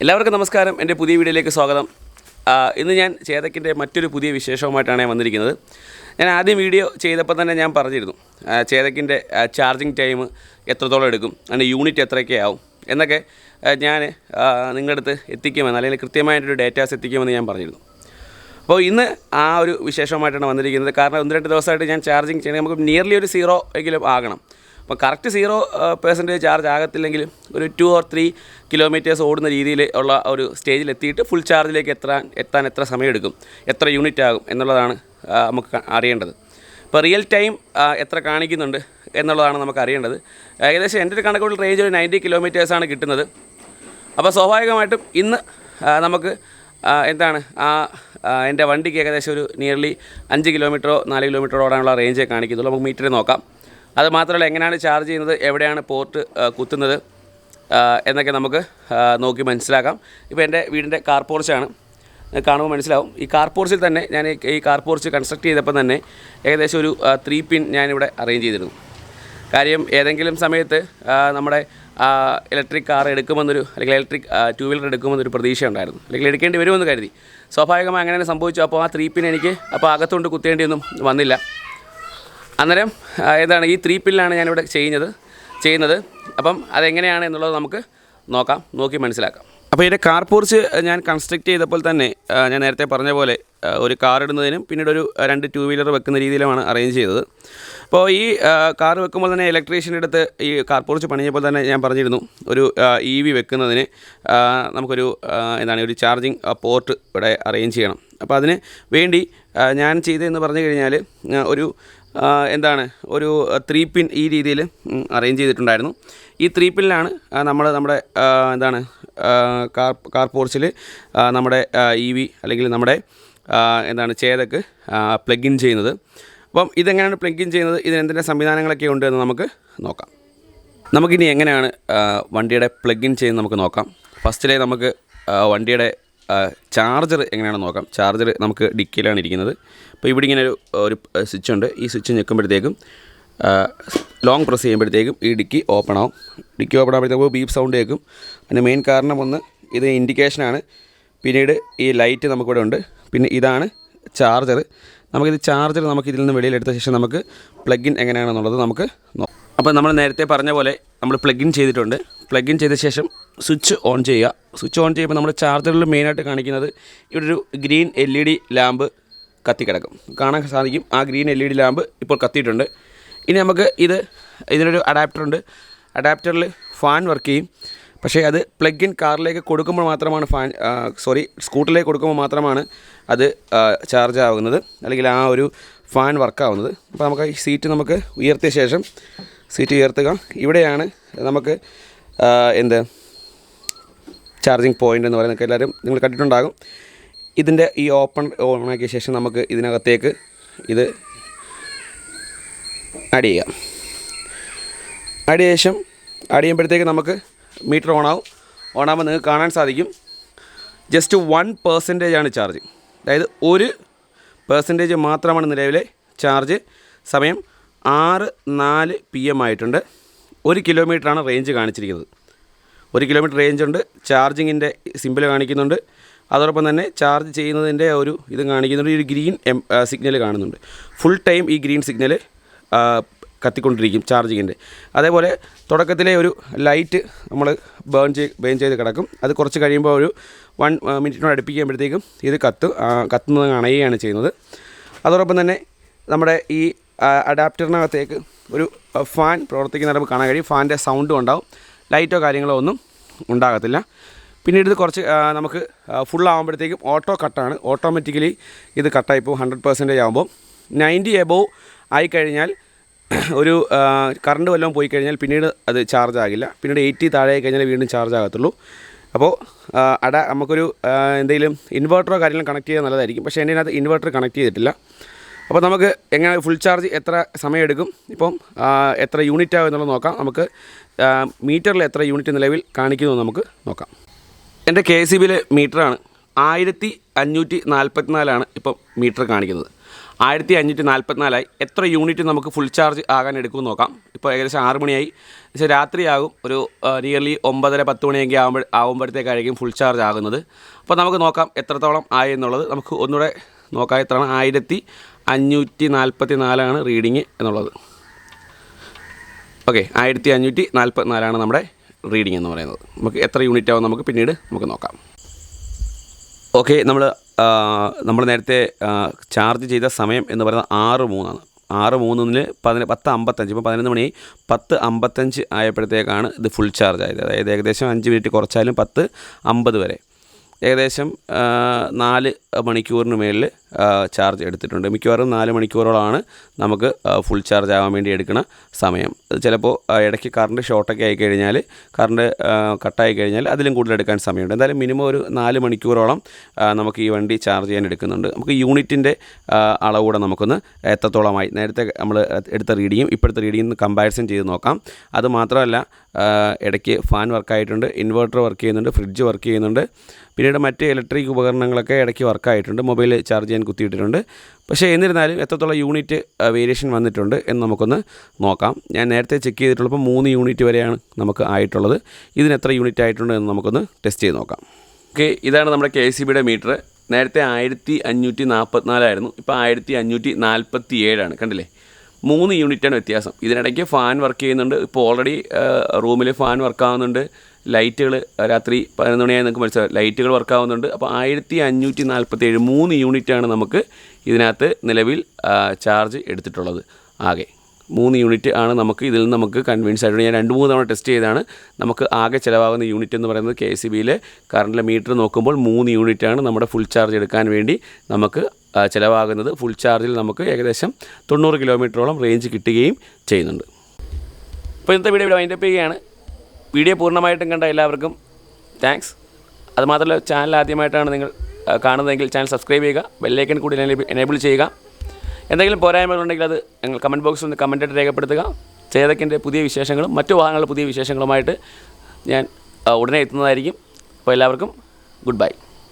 എല്ലാവർക്കും നമസ്കാരം. എൻ്റെ പുതിയ വീഡിയോയിലേക്ക് സ്വാഗതം. ഇന്ന് ഞാൻ ചേതക്കിൻ്റെ മറ്റൊരു പുതിയ വിശേഷവുമായിട്ടാണ് ഞാൻ വന്നിരിക്കുന്നത്. ഞാൻ ആദ്യം വീഡിയോ ചെയ്തപ്പോൾ തന്നെ ഞാൻ പറഞ്ഞിരുന്നു ചേതക്കിൻ്റെ ചാർജിങ് ടൈം എത്രത്തോളം എടുക്കും, അതിൻ്റെ യൂണിറ്റ് എത്രയൊക്കെ ആവും എന്നൊക്കെ ഞാൻ നിങ്ങളുടെ അടുത്ത് എത്തിക്കുമെന്ന്, അല്ലെങ്കിൽ കൃത്യമായിട്ടൊരു ഡേറ്റാസ് എത്തിക്കുമെന്ന് ഞാൻ പറഞ്ഞിരുന്നു. അപ്പോൾ ഇന്ന് ആ ഒരു വിശേഷമായിട്ടാണ് വന്നിരിക്കുന്നത്. കാരണം 1-2 ദിവസമായിട്ട് ഞാൻ ചാർജിങ് ചെയ്യണമെങ്കിൽ നമുക്ക് നിയർലി ഒരു 0 എങ്കിലും ആകണം. അപ്പോൾ കറക്റ്റ് 0% ചാർജ് ആകത്തില്ലെങ്കിലും ഒരു 2 or 3 കിലോമീറ്റേഴ്സ് ഓടുന്ന രീതിയിൽ ഉള്ള ഒരു സ്റ്റേജിലെത്തിയിട്ട് ഫുൾ ചാർജിലേക്ക് എത്താൻ എത്ര സമയമെടുക്കും, എത്ര യൂണിറ്റ് ആകും എന്നുള്ളതാണ് നമുക്ക് അറിയേണ്ടത്. ഇപ്പോൾ റിയൽ ടൈം എത്ര കാണിക്കുന്നുണ്ട് എന്നുള്ളതാണ് നമുക്ക് അറിയേണ്ടത്. ഏകദേശം എൻ്റെ ഒരു കണക്കുള്ള റേഞ്ച് ഒരു 90 കിലോമീറ്റേഴ്സാണ് കിട്ടുന്നത്. അപ്പോൾ സ്വാഭാവികമായിട്ടും ഇന്ന് നമുക്ക് എൻ്റെ വണ്ടിക്ക് ഏകദേശം ഒരു നിയർലി 5 കിലോമീറ്ററോ 4 കിലോമീറ്ററോ ഓടാനുള്ള റേഞ്ചേ കാണിക്കുന്നുള്ളൂ. നമുക്ക് മീറ്ററിൽ നോക്കാം. അത് മാത്രമല്ല, എങ്ങനെയാണ് ചാർജ് ചെയ്യുന്നത്, എവിടെയാണ് പോർട്ട് കുത്തുന്നത് എന്നൊക്കെ നമുക്ക് നോക്കി മനസ്സിലാക്കാം. ഇപ്പോൾ എൻ്റെ വീടിൻ്റെ കാർ പോർച്ചാണ്, കാണുമ്പോൾ മനസ്സിലാവും. ഈ കാർ പോർച്ചിൽ തന്നെ ഞാൻ ഈ കാർ പോർച്ച് കൺസ്ട്രക്ട് ചെയ്തപ്പോൾ തന്നെ ഏകദേശം ഒരു 3 പിൻ ഞാനിവിടെ അറേഞ്ച് ചെയ്തിരുന്നു. കാര്യം ഏതെങ്കിലും സമയത്ത് നമ്മുടെ ഇലക്ട്രിക് കാർ എടുക്കുമെന്നൊരു, അല്ലെങ്കിൽ ഇലക്ട്രിക് 2 വീലർ എടുക്കുമെന്നൊരു പ്രതീക്ഷ ഉണ്ടായിരുന്നു, അല്ലെങ്കിൽ എടുക്കേണ്ടി വരുമെന്ന് കരുതി. സ്വാഭാവികമായി അങ്ങനെ സംഭവിച്ചു. അപ്പോൾ ആ 3 പിൻ എനിക്ക് അകത്തുകൊണ്ട് കുത്തേണ്ടിയൊന്നും വന്നില്ല. അന്നേരം ഈ 3 പിന്നിലാണ് ഞാനിവിടെ ചെയ്യുന്നത്. അപ്പം അതെങ്ങനെയാണ് എന്നുള്ളത് നമുക്ക് നോക്കി മനസ്സിലാക്കാം. അപ്പോൾ ഇതിൻ്റെ കാർ പോർച്ച് ഞാൻ കൺസ്ട്രക്ട് ചെയ്തപ്പോൾ തന്നെ ഞാൻ നേരത്തെ പറഞ്ഞ പോലെ ഒരു കാർ ഇടുന്നതിനും പിന്നീട് ഒരു 2 2 വീലർ വെക്കുന്ന രീതിയിലുമാണ് അറേഞ്ച് ചെയ്തത്. അപ്പോൾ ഈ കാർ വെക്കുമ്പോൾ തന്നെ ഇലക്ട്രീഷ്യൻ്റെ അടുത്ത് ഈ കാർ പോർച്ച് പണിഞ്ഞപ്പോൾ തന്നെ ഞാൻ പറഞ്ഞിരുന്നു, ഒരു EV വെക്കുന്നതിന് നമുക്കൊരു ഒരു ചാർജിങ് പോർട്ട് ഇവിടെ അറേഞ്ച് ചെയ്യണം. അപ്പോൾ അതിന് വേണ്ടി ഞാൻ ചെയ്തതെന്ന് പറഞ്ഞു കഴിഞ്ഞാൽ ഒരു 3 പിൻ ഈ രീതിയിൽ അറേഞ്ച് ചെയ്തിട്ടുണ്ടായിരുന്നു. ഈ 3 പിന്നിലാണ് നമ്മുടെ കാർ പോർച്ചിൽ നമ്മുടെ EV അല്ലെങ്കിൽ നമ്മുടെ ചേതക്ക് പ്ലഗ് ഇൻ ചെയ്യുന്നത്. അപ്പം ഇതെങ്ങനെയാണ് പ്ലഗ് ഇൻ ചെയ്യുന്നത്, ഇതിനെന്തിൻ്റെ സംവിധാനങ്ങളൊക്കെ ഉണ്ട് എന്ന് നമുക്ക് നോക്കാം. നമുക്കിനി എങ്ങനെയാണ് വണ്ടിയുടെ പ്ലഗ് ഇൻ ചെയ്യുന്നത് നമുക്ക് നോക്കാം. ഫസ്റ്റിലെ നമുക്ക് വണ്ടിയുടെ ചാർജർ എങ്ങനെയാണെന്ന് നോക്കാം. ചാർജർ നമുക്ക് ഡിക്കിയിലാണ് ഇരിക്കുന്നത്. അപ്പോൾ ഇവിടെ ഇങ്ങനെ ഒരു സ്വിച്ച് ഉണ്ട്. ഈ സ്വിച്ച് ഞെക്കുമ്പോഴത്തേക്കും ലോങ് പ്രസ് ചെയ്യുമ്പോഴത്തേക്കും ഈ ഡിക്കി ഓപ്പൺ ആവും. ഡിക്കി ഓപ്പൺ ആകുമ്പോഴത്തേക്കും ബീപ്പ് സൗണ്ട് കേൾക്കും. അതിന് മെയിൻ കാരണം ഒന്ന് ഇത് ഇൻഡിക്കേഷനാണ്. പിന്നീട് ഈ ലൈറ്റ് നമുക്കിവിടെ ഉണ്ട്. പിന്നെ ഇതാണ് ചാർജർ. ചാർജർ ഇതിൽ നിന്ന് വെളിയിലെടുത്ത ശേഷം നമുക്ക് പ്ലഗ് ഇൻ എങ്ങനെയാണെന്നുള്ളത് നമുക്ക് നോക്കാം. അപ്പോൾ നമ്മൾ നേരത്തെ പറഞ്ഞ പോലെ നമ്മൾ പ്ലഗ് ഇൻ ചെയ്തിട്ടുണ്ട്. പ്ലഗ് ഇൻ ചെയ്ത ശേഷം സ്വിച്ച് ഓൺ ചെയ്യുക. സ്വിച്ച് ഓൺ ചെയ്യുമ്പോൾ നമ്മുടെ ചാർജറിൽ മെയിനായിട്ട് കാണിക്കുന്നത് ഇവിടെ ഒരു ഗ്രീൻ LED ലാമ്പ് കത്തിക്കിടക്കും, കാണാൻ സാധിക്കും. ആ ഗ്രീൻ LED ലാമ്പ് ഇപ്പോൾ കത്തിയിട്ടുണ്ട്. ഇനി നമുക്ക് ഇതിനൊരു അഡാപ്റ്ററുണ്ട്. അഡാപ്റ്ററിൽ ഫാൻ വർക്ക് ചെയ്യും. പക്ഷേ അത് പ്ലഗ് ഇൻ കാറിലേക്ക് കൊടുക്കുമ്പോൾ മാത്രമാണ് സ്കൂട്ടറിലേക്ക് കൊടുക്കുമ്പോൾ മാത്രമാണ് അത് ചാർജ് ആവുന്നത്, അല്ലെങ്കിൽ ആ ഒരു ഫാൻ വർക്കാവുന്നത്. അപ്പോൾ നമുക്ക് ഈ സീറ്റ് നമുക്ക് ഉയർത്തിയ ശേഷം സീറ്റ് ഉയർത്തുക. ഇവിടെയാണ് നമുക്ക് ചാർജിങ് പോയിൻ്റ് എന്ന് പറയുന്നത്. എല്ലാവരും നിങ്ങൾ കണ്ടിട്ടുണ്ടാകും. ഇതിൻ്റെ ഈ ഓണാക്കിയ ശേഷം നമുക്ക് ഇതിനകത്തേക്ക് ഇത് ആഡ് ചെയ്യാം. ആഡ് ചെയ്യുമ്പോഴത്തേക്ക് നമുക്ക് മീറ്റർ ഓണാകുമ്പോൾ നിങ്ങൾക്ക് കാണാൻ സാധിക്കും ജസ്റ്റ് 1% ചാർജ്. അതായത് 1% മാത്രമാണ് നിലവിലെ ചാർജ്. സമയം 6:04 PM ആയിട്ടുണ്ട്. 1 കിലോമീറ്ററാണ് റേഞ്ച് കാണിച്ചിരിക്കുന്നത്. 1 കിലോമീറ്റർ റേഞ്ച് ഉണ്ട്. ചാർജിങ്ങിൻ്റെ സിമ്പിൾ കാണിക്കുന്നുണ്ട്. അതോടൊപ്പം തന്നെ ചാർജ് ചെയ്യുന്നതിൻ്റെ ഇത് കാണിക്കുന്നുണ്ട്. ഒരു ഗ്രീൻ സിഗ്നൽ കാണുന്നുണ്ട്. ഫുൾ ടൈം ഈ ഗ്രീൻ സിഗ്നൽ കത്തിക്കൊണ്ടിരിക്കും ചാർജിങ്ങിൻ്റെ. അതേപോലെ തുടക്കത്തിലെ ഒരു ലൈറ്റ് നമ്മൾ ബേൺ ചെയ്ത് കിടക്കും. അത് കുറച്ച് കഴിയുമ്പോൾ ഒരു 1 മിനിറ്റിനോട് അടുപ്പിക്കുമ്പോഴത്തേക്കും ഇത് കത്തുന്നത് അണയുകയാണ് ചെയ്യുന്നത്. അതോടൊപ്പം തന്നെ നമ്മുടെ ഈ അഡാപ്റ്ററിനകത്തേക്ക് ഒരു ഫാൻ പ്രവർത്തിക്കുന്ന നമുക്ക് കാണാൻ കഴിയും. ഫാനിൻ്റെ സൗണ്ടും ഉണ്ടാവും. ലൈറ്റോ കാര്യങ്ങളോ ഒന്നും ഉണ്ടാകത്തില്ല. പിന്നീട് ഇത് കുറച്ച് നമുക്ക് ഫുള്ളാകുമ്പോഴത്തേക്കും ഓട്ടോ കട്ടാണ്. ഓട്ടോമാറ്റിക്കലി ഇത് കട്ടായിപ്പോൾ 100% ആകുമ്പോൾ 90 എബോവ് ആയിക്കഴിഞ്ഞാൽ ഒരു കറണ്ട് വല്ലതും പോയി കഴിഞ്ഞാൽ പിന്നീട് അത് ചാർജ് ആകില്ല. പിന്നീട് 80 താഴെ കഴിഞ്ഞാൽ വീണ്ടും ചാർജ് ആകത്തുള്ളൂ. അപ്പോൾ നമുക്കൊരു എന്തെങ്കിലും ഇൻവെർട്ടറോ കാര്യങ്ങളും കണക്ട് ചെയ്യാൻ നല്ലതായിരിക്കും. പക്ഷേ എൻ്റെ അതിനകത്ത് ഇൻവെർട്ടർ കണക്ട് ചെയ്തിട്ടില്ല. അപ്പോൾ നമുക്ക് എങ്ങനെ ഫുൾ ചാർജ് എത്ര സമയം എടുക്കും, ഇപ്പം എത്ര യൂണിറ്റ് ആകും എന്നുള്ളത് നോക്കാം. നമുക്ക് മീറ്ററിൽ എത്ര യൂണിറ്റ് നിലവിൽ കാണിക്കുന്നു നമുക്ക് നോക്കാം. എൻ്റെ KCBയിലെ മീറ്ററാണ്. 1544 ഇപ്പം മീറ്റർ കാണിക്കുന്നത്. 1544 എത്ര യൂണിറ്റ് നമുക്ക് ഫുൾ ചാർജ് ആകാൻ എടുക്കുമെന്ന് നോക്കാം. ഇപ്പോൾ ഏകദേശം 6 മണിയായി, പക്ഷേ രാത്രിയാകും, ഒരു നിയർലി 9:30-10 മണിയൊക്കെ ആകുമ്പോഴത്തേക്കായിരിക്കും ഫുൾ ചാർജ് ആകുന്നത്. അപ്പോൾ നമുക്ക് നോക്കാം എത്രത്തോളം ആയി എന്നുള്ളത്. നമുക്ക് ഒന്നുകൂടെ നോക്കാം എത്രയാണ്. 1544 റീഡിങ് എന്നുള്ളത്. ഓക്കെ, 1544 നമ്മുടെ റീഡിങ് എന്ന് പറയുന്നത്. നമുക്ക് എത്ര യൂണിറ്റ് ആവും നമുക്ക് പിന്നീട് നമുക്ക് നോക്കാം. ഓക്കെ, നമ്മൾ നേരത്തെ ചാർജ് ചെയ്ത സമയം എന്ന് പറയുന്നത് 6:03 6:03 10:55. ഇപ്പോൾ 11 മണിയായി. 10:55 ആയപ്പോഴത്തേക്കാണ് ഇത് ഫുൾ ചാർജ് ആയത്. അതായത് ഏകദേശം 5 മിനിറ്റ് കുറച്ചാലും 10:50 വരെ ഏകദേശം 4 മണിക്കൂറിന് മേളിൽ ചാർജ് എടുത്തിട്ടുണ്ട്. മിക്കവാറും 4 മണിക്കൂറോളമാണ് നമുക്ക് ഫുൾ ചാർജ് ആവാൻ വേണ്ടി എടുക്കുന്ന സമയം. ചിലപ്പോൾ ഇടയ്ക്ക് കറണ്ട് ഷോർട്ടൊക്കെ ആയിക്കഴിഞ്ഞാൽ, കറണ്ട് കട്ടായി കഴിഞ്ഞാൽ അതിലും കൂടുതൽ എടുക്കാൻ സമയമുണ്ട്. എന്തായാലും മിനിമം ഒരു 4 മണിക്കൂറോളം നമുക്ക് ഈ വണ്ടി ചാർജ് ചെയ്യാൻ എടുക്കുന്നുണ്ട്. നമുക്ക് യൂണിറ്റിൻ്റെ അളവ് കൂടെ നമുക്കൊന്ന് എത്രത്തോളമായി നേരത്തെ നമ്മൾ എടുത്ത റീഡിങ്ങും ഇപ്പോഴത്തെ റീഡിങ്ങും കമ്പാരിസൺ ചെയ്ത് നോക്കാം. അതുമാത്രമല്ല, ഇടയ്ക്ക് ഫാൻ വർക്കായിട്ടുണ്ട്, ഇൻവെർട്ടർ വർക്ക് ചെയ്യുന്നുണ്ട്, ഫ്രിഡ്ജ് വർക്ക് ചെയ്യുന്നുണ്ട്, പിന്നീട് മറ്റ് ഇലക്ട്രിക് ഉപകരണങ്ങളൊക്കെ ഇടയ്ക്ക് വർക്കായിട്ടുണ്ട്, മൊബൈൽ ചാർജ് ചെയ്യാൻ കുത്തിയിട്ടിട്ടുണ്ട്. പക്ഷേ എന്നിരുന്നാലും എത്രത്തോളം യൂണിറ്റ് വേരിയേഷൻ വന്നിട്ടുണ്ട് എന്ന് നമുക്കൊന്ന് നോക്കാം. ഞാൻ നേരത്തെ ചെക്ക് ചെയ്തിട്ടുള്ളപ്പോൾ 3 യൂണിറ്റ് വരെയാണ് നമുക്ക് ആയിട്ടുള്ളത്. ഇതിന് എത്ര യൂണിറ്റ് ആയിട്ടുണ്ട് എന്ന് നമുക്കൊന്ന് ടെസ്റ്റ് ചെയ്ത് നോക്കാം. ഓക്കെ, ഇതാണ് നമ്മുടെ KCBയുടെ മീറ്റർ. നേരത്തെ 1544 ആയിരുന്നു, ഇപ്പോൾ 1547 കണ്ടില്ലേ? 3 യൂണിറ്റാണ് വ്യത്യാസം. ഇതിനിടയ്ക്ക് ഫാൻ വർക്ക് ചെയ്യുന്നുണ്ട്. ഇപ്പോൾ ഓൾറെഡി റൂമിൽ ഫാൻ വർക്കാവുന്നുണ്ട്. ലൈറ്റുകൾ രാത്രി 11 മണിയായി നിങ്ങൾക്ക് മനസ്സിലാവും, ലൈറ്റുകൾ വർക്കാവുന്നുണ്ട്. അപ്പോൾ 1547 3 യൂണിറ്റാണ് നമുക്ക് ഇതിനകത്ത് നിലവിൽ ചാർജ് എടുത്തിട്ടുള്ളത്. ആകെ 3 യൂണിറ്റ് ആണ് നമുക്ക് ഇതിൽ നിന്ന് നമുക്ക് കൺവിൻസ് ആയിട്ടുണ്ട്. ഞാൻ 2-3 തവണ ടെസ്റ്റ് ചെയ്താണ്. നമുക്ക് ആകെ ചിലവാകുന്ന യൂണിറ്റ് എന്ന് പറയുന്നത് KCBയിലെ കറണ്ടിലെ മീറ്റർ നോക്കുമ്പോൾ 3 യൂണിറ്റാണ് നമ്മുടെ ഫുൾ ചാർജ് എടുക്കാൻ വേണ്ടി നമുക്ക് ചിലവാകുന്നത്. ഫുൾ ചാർജിൽ നമുക്ക് ഏകദേശം 90 കിലോമീറ്ററോളം റേഞ്ച് കിട്ടുകയും ചെയ്യുന്നുണ്ട്. അപ്പോൾ ഇന്നത്തെ വീഡിയോ ഇവിടെ വൈൻഡപ്പ് ചെയ്യുകയാണ്. വീഡിയോ പൂർണ്ണമായിട്ടും കണ്ട എല്ലാവർക്കും താങ്ക്സ്. അതുമാത്രമല്ല, ചാനൽ ആദ്യമായിട്ടാണ് നിങ്ങൾ കാണുന്നതെങ്കിൽ ചാനൽ സബ്സ്ക്രൈബ് ചെയ്യുക, ബെല്ലൈക്കൺ കൂടി എനേബിൾ ചെയ്യുക. എന്തെങ്കിലും പോരായ്മകളുണ്ടെങ്കിൽ അത് ഞങ്ങൾ കമൻറ്റ് ബോക്സിൽ ഒന്ന് കമൻറ്റായിട്ട് രേഖപ്പെടുത്തുക. ചേതക്കിൻ്റെ പുതിയ വിശേഷങ്ങളും മറ്റു വാഹനങ്ങളുടെ പുതിയ വിശേഷങ്ങളുമായിട്ട് ഞാൻ ഉടനെ എത്തുന്നതായിരിക്കും. അപ്പോൾ എല്ലാവർക്കും ഗുഡ് ബൈ.